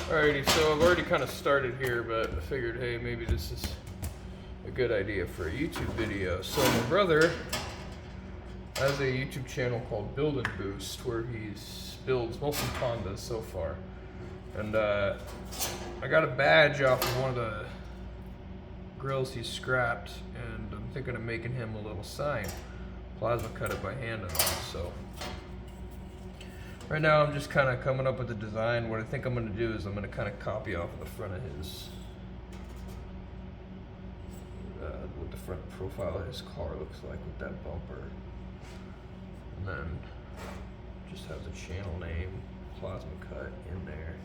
Alrighty, so I've already kind of started here, but I figured, hey, maybe this is a good idea for a YouTube video. So my brother has a YouTube channel called Build and Boost, where he builds mostly Hondas so far. And I got a badge off of one of the grills he scrapped, and I'm thinking of making him a little sign. Plasma cut it by hand and all, so. Right now I'm just kind of coming up with a design. What I think I'm going to do is I'm going to kind of copy off of the front of his, what the front profile of his car looks like with that bumper. And then just have the channel name, Plasma Cut, in there.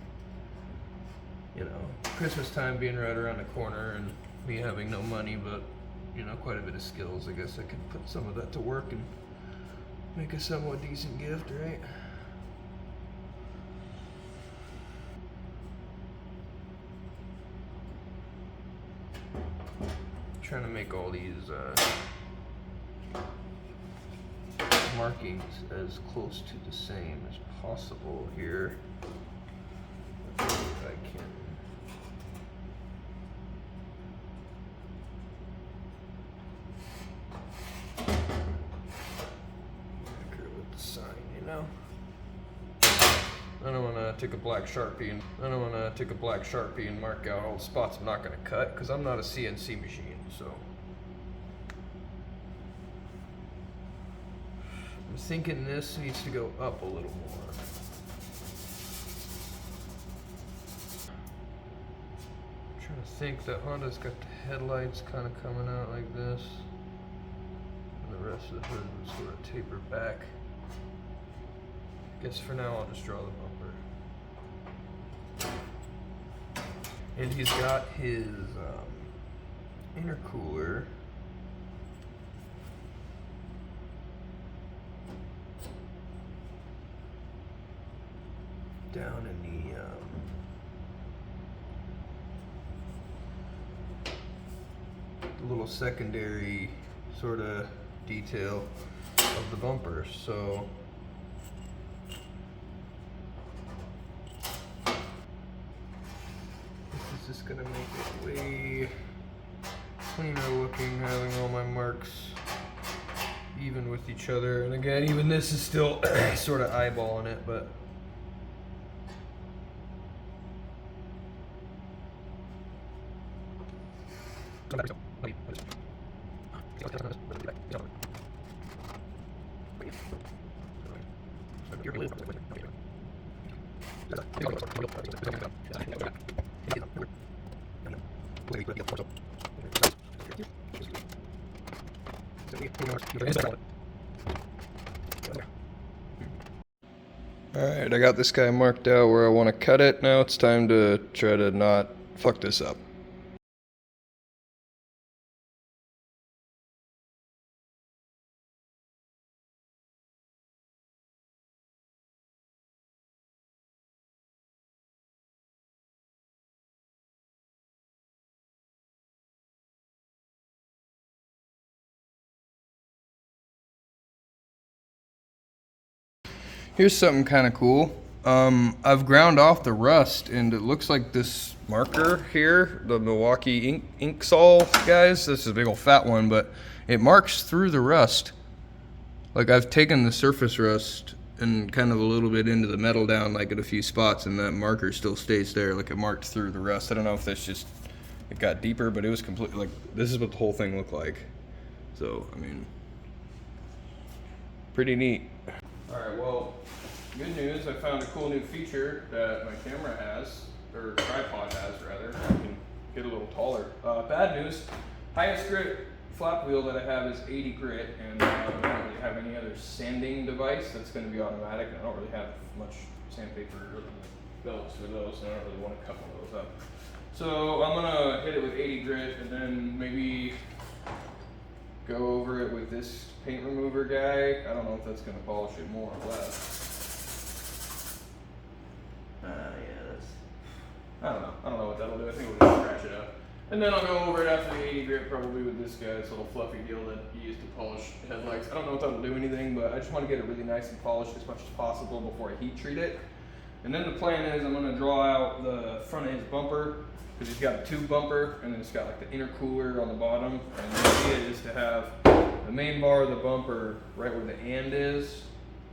You know, Christmas time being right around the corner and me having no money, but, you know, quite a bit of skills. I guess I could put some of that to work and make a somewhat decent gift, right? Trying to make all these markings as close to the same as possible here. Let's see if I can. With the sign, you know. I don't want to take a black Sharpie and mark out all the spots I'm not going to cut, because I'm not a CNC machine. So I'm thinking this needs to go up a little more. I'm trying to think that Honda's got the headlights kind of coming out like this, and the rest of the hood would sort of taper back. I guess for now I'll just draw the bumper. And he's got his intercooler down in the little secondary sort of detail of the bumper. So this is just gonna make it way cleaner looking, having all my marks even with each other. And again, even this is still sort of eyeballing it, but alright, I got this guy marked out where I want to cut it. Now it's time to try to not fuck this up. Here's something kind of cool. I've ground off the rust, and it looks like this marker here, the Milwaukee ink Sol guys, this is a big old fat one, but it marks through the rust. Like, I've taken the surface rust and kind of a little bit into the metal down, like at a few spots, and that marker still stays there, like it marked through the rust. I don't know if that's just, it got deeper, but it was completely, like, this is what the whole thing looked like. So, I mean, pretty neat. Alright, well, good news, I found a cool new feature that my camera has, or tripod has rather. I can get a little taller. Bad news, highest grit flap wheel that I have is 80 grit, and I don't really have any other sanding device that's going to be automatic, and I don't really have much sandpaper or belts for those, and I don't really want to cut one of those up. So I'm going to hit it with 80 grit, and then maybe go over it with this paint remover guy. I don't know if that's going to polish it more or less. I don't know what that'll do. I think we'll just scratch it up. And then I'll go over it after the 80 grit, probably with this guy, this little fluffy deal that you use to polish headlights. I don't know if that'll do anything, but I just want to get it really nice and polished as much as possible before I heat treat it. And then the plan is I'm gonna draw out the front of his bumper, because he's got a tube bumper, and then it's got like the intercooler on the bottom. And the idea is to have the main bar of the bumper right where the and is,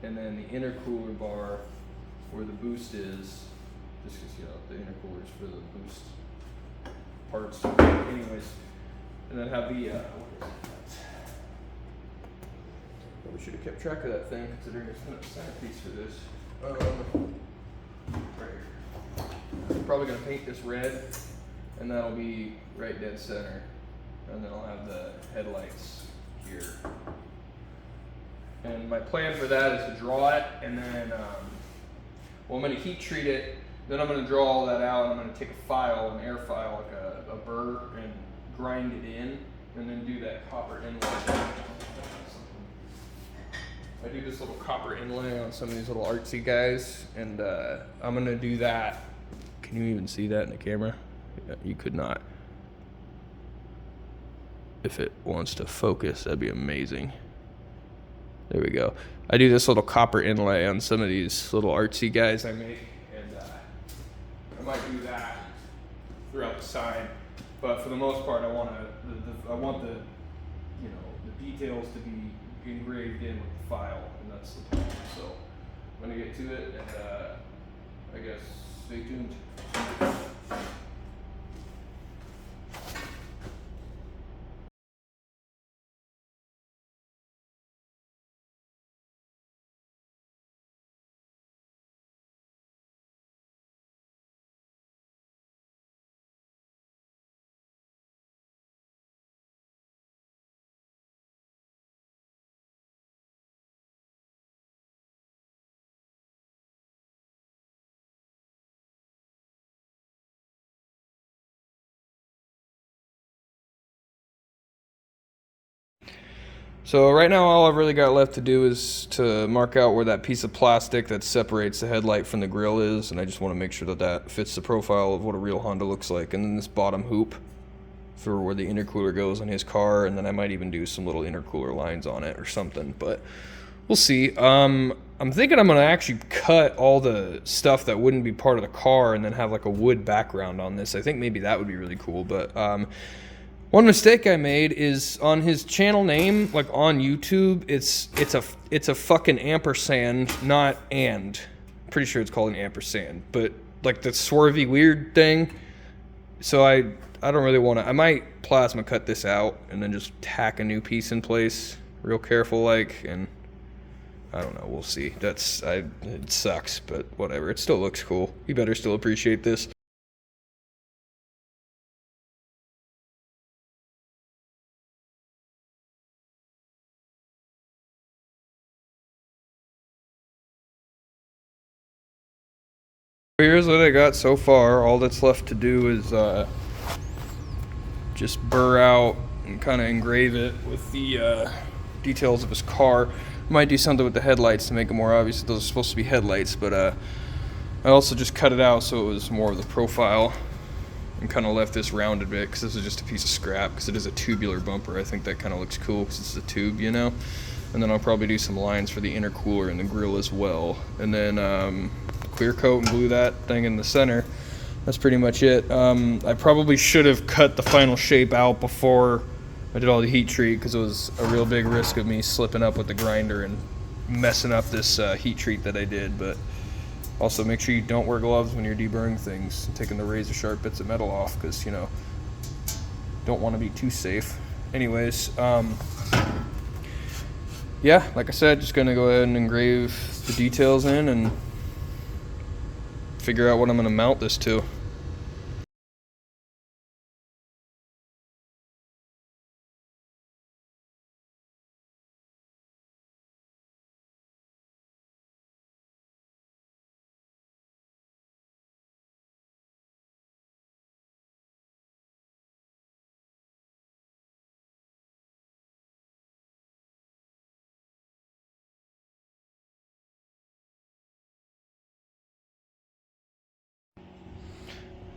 and then the intercooler bar where the boost is, just because, you know, the intercooler is for the boost parts. Anyways, and then have the, what is it? We should have kept track of that thing, considering it's kind of a centerpiece for this. Right here. I'm probably gonna paint this red, and that'll be right dead center. And then I'll have the headlights here. And my plan for that is to draw it, and then, well, I'm gonna heat treat it. Then I'm gonna draw all that out, and I'm gonna take a file, an air file, like a burr, and grind it in, and then do that copper inlay. I do this little copper inlay on some of these little artsy guys, and I'm gonna do that. Can you even see that in the camera? You could not. If it wants to focus, that'd be amazing. There we go. I do this little copper inlay on some of these little artsy guys I make, and I might do that throughout the sign. But for the most part, I want the you know, the details to be engraved in with the file, and that's the plan. So I'm gonna get to it, and I guess stay tuned. So right now all I've really got left to do is to mark out where that piece of plastic that separates the headlight from the grill is, and I just want to make sure that that fits the profile of what a real Honda looks like. And then this bottom hoop for where the intercooler goes on his car, and then I might even do some little intercooler lines on it or something, but we'll see. I'm thinking I'm gonna actually cut all the stuff that wouldn't be part of the car and then have like a wood background on this. I think maybe that would be really cool, but one mistake I made is on his channel name, like on YouTube, it's a fucking ampersand, not and. Pretty sure it's called an ampersand, but like the swervy weird thing. So I don't really want to. I might plasma cut this out and then just tack a new piece in place, real careful like, and I don't know. We'll see. It sucks, but whatever. It still looks cool. You better still appreciate this. Here's what I got so far. All that's left to do is just burr out and kind of engrave it with the details of his car. I might do something with the headlights to make it more obvious that those are supposed to be headlights, but I also just cut it out so it was more of the profile and kind of left this rounded bit because this is just a piece of scrap because it is a tubular bumper. I think that kind of looks cool because it's a tube, you know? And then I'll probably do some lines for the intercooler and the grill as well. And then clear coat and glue that thing in the center. That's pretty much it. I probably should have cut the final shape out before I did all the heat treat because it was a real big risk of me slipping up with the grinder and messing up this heat treat that I did. But also make sure you don't wear gloves when you're deburring things, taking the razor sharp bits of metal off because, you know, don't want to be too safe. Anyways, yeah, like I said, just gonna go ahead and engrave the details in and figure out what I'm gonna mount this to.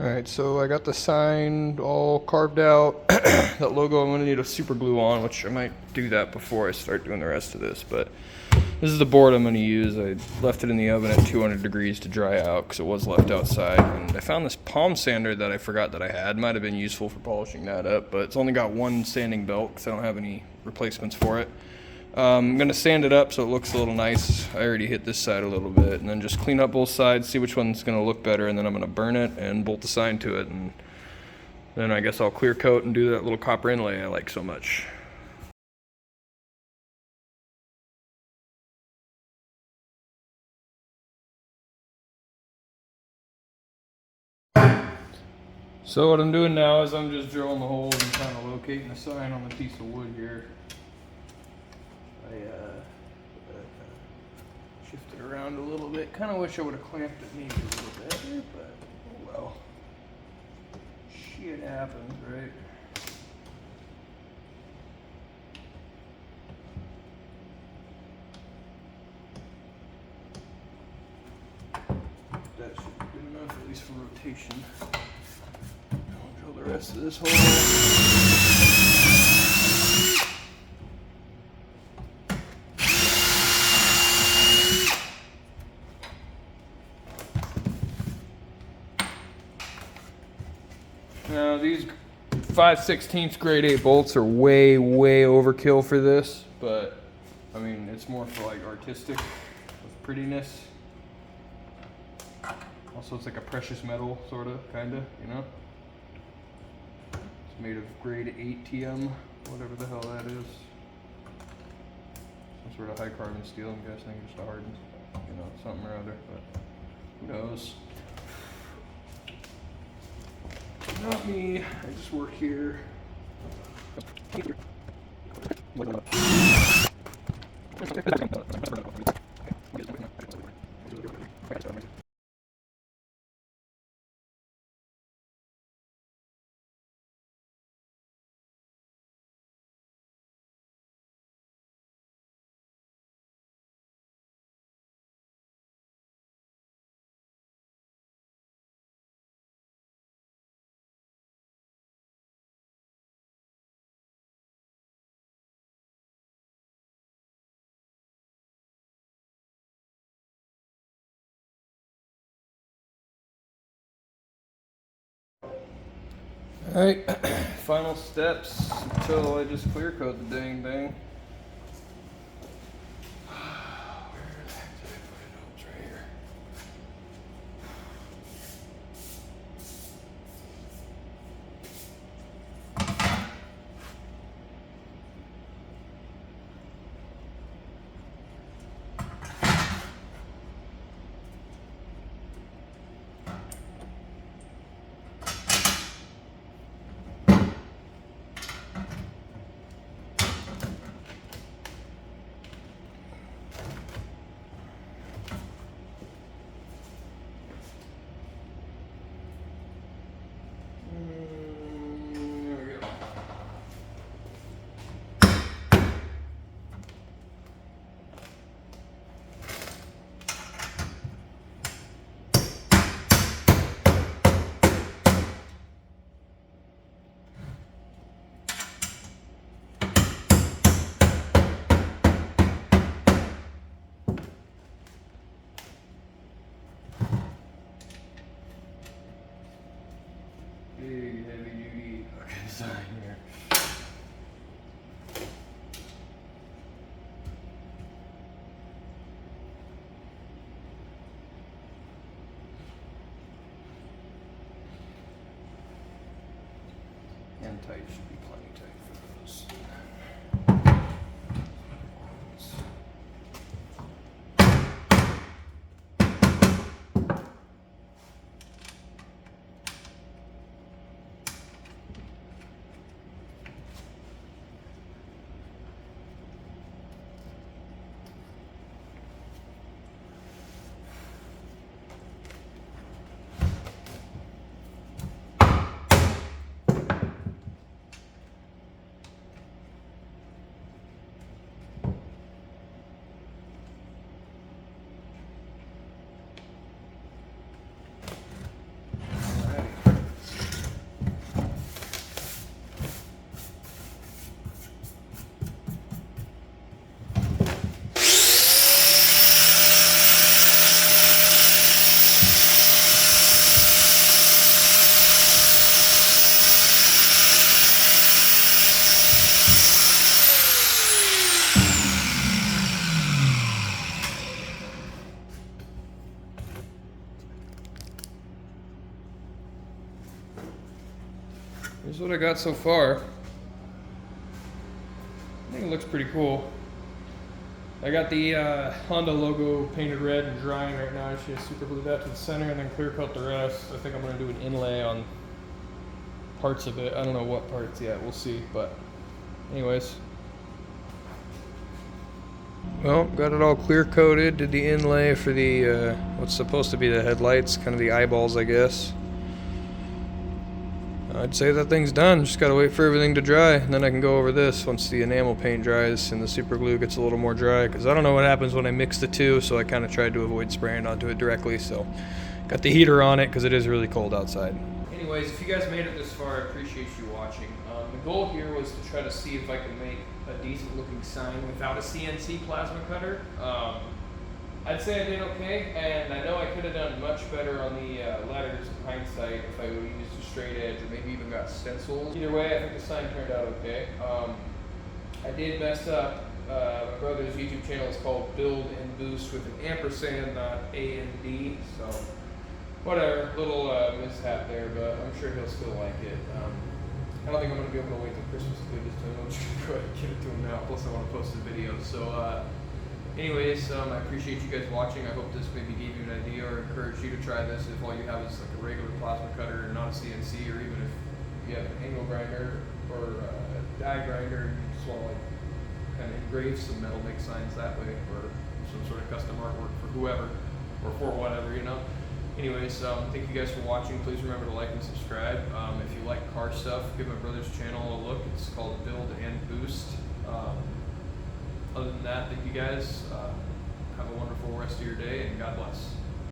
Alright, so I got the sign all carved out. That logo I'm going to need a super glue on, which I might do that before I start doing the rest of this. But This is the board I'm going to use. I left it in the oven at 200 degrees to dry out because it was left outside. And I found this palm sander that I forgot that I had. Might have been useful for polishing that up, but it's only got one sanding belt because I don't have any replacements for it. I'm going to sand it up so it looks a little nice. I already hit this side a little bit, and then just clean up both sides, see which one's going to look better, and then I'm going to burn it and bolt the sign to it. And then I guess I'll clear coat and do that little copper inlay I like so much. So what I'm doing now is I'm just drilling the holes and kind of locating the sign on the piece of wood here. I shifted around a little bit. Kind of wish I would have clamped it maybe a little better, but oh well. Shit happens, right? That should be good enough, at least for rotation. I'll drill the rest of this hole. Now these 5/16 grade 8 bolts are way overkill for this, but I mean it's more for like artistic with prettiness. Also it's like a precious metal sorta, kinda, you know? It's made of grade 8 TM, whatever the hell that is. Some sort of high carbon steel, I'm guessing, just a hardened, you know, something or other, but who knows? Not me, I just work here. Alright, final steps until I just clear coat the dang thing. Where the heck did I put it? Oh, it's right here. There we go. Big heavy duty fucking sign here. And tight should be plenty tight for those. Here's what I got so far. I think it looks pretty cool. I got the Honda logo painted red and drying right now. I just super glue that to the center and then clear coat the rest. I think I'm gonna do an inlay on parts of it. I don't know what parts yet, we'll see, but anyways. Well, got it all clear coated, did the inlay for the, what's supposed to be the headlights, kind of the eyeballs, I guess. I'd say that thing's done, just gotta wait for everything to dry, and then I can go over this once the enamel paint dries and the super glue gets a little more dry, because I don't know what happens when I mix the two, so I kind of tried to avoid spraying onto it directly, so got the heater on it because it is really cold outside. Anyways, if you guys made it this far, I appreciate you watching. The goal here was to try to see if I could make a decent looking sign without a CNC plasma cutter. I'd say I did okay, and I know I could have done much better on the letters in hindsight if I would have used a straight edge or maybe even got stencils. Either way, I think the sign turned out okay. I did mess up. My brother's YouTube channel is called Build and Boost with an ampersand, not A and D, so whatever, little mishap there, but I'm sure he'll still like it. I don't think I'm going to be able to wait till Christmas to do this to him. I'm just going to go ahead and get it to him now, plus I want to post the video. So anyways, I appreciate you guys watching. I hope this maybe gave you an idea or encouraged you to try this if all you have is like a regular plasma cutter and not a CNC, or even if you have an angle grinder or a die grinder and you just want to like kind of engrave some metal, make signs that way, or some sort of custom artwork for whoever or for whatever, you know. Anyways, thank you guys for watching. Please remember to like and subscribe. If you like car stuff, give my brother's channel a look. It's called Build and Boost. Other than that, thank you guys. Have a wonderful rest of your day, and God bless.